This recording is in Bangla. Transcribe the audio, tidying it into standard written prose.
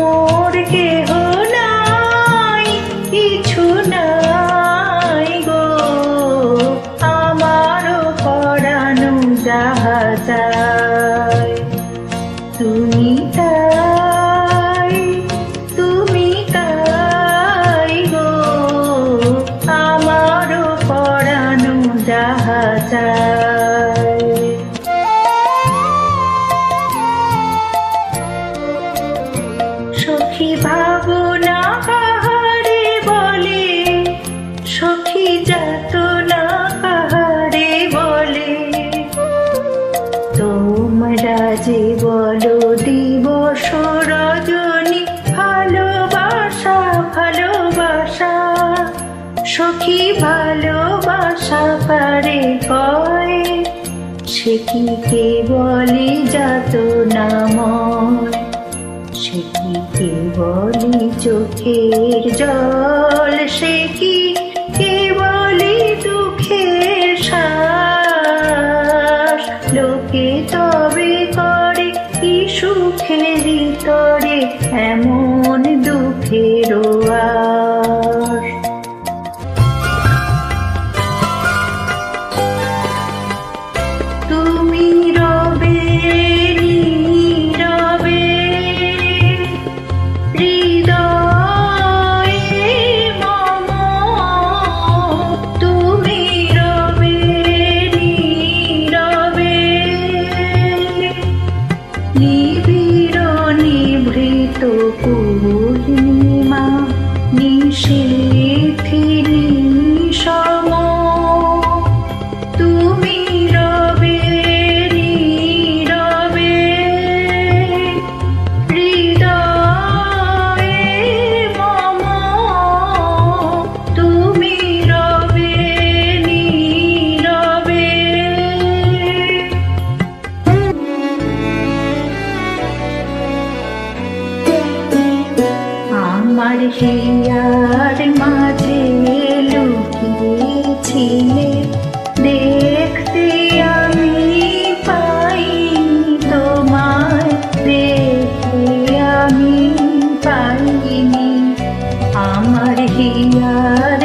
মোর কেহ নাই, কিছু নাই গো, আমারও পরানো যাহা চায়। তুমি তাই, তুমি তাই গো, আমারও পরানো যাহা চায়। সখী ভাবনা কাহারে বলে, সখী যাতনা কাহারে বলে, তোমরা যে বলো দিবস রজনী ভালোবাসা ভালোবাসা, সখী ভালোবাসা কারে কয়, সে কি কেবলি যাতনাময়, সে কি কেবলি চোখের জল, সে কি কেবলি দুঃখের শ্বাস। লোকে তবে করে কি সুখের তরে এমন দুঃখের আশ। তুমি রবে নীরবে হৃদয়ে মম, তুমি রবে নীরবে নিবিড় নিভৃত পূর্ণিমা নিশীথি নিঃসম, তুমি রবে নীরবে হৃদয়ে মম, তুমি রবে নীরবে। আমার হিয়ার মাঝে লুকিয়েছিলে, দেখতে আমি পাইনি তোমায়, দেখতে আমি পাইনি। আমার হিয়ার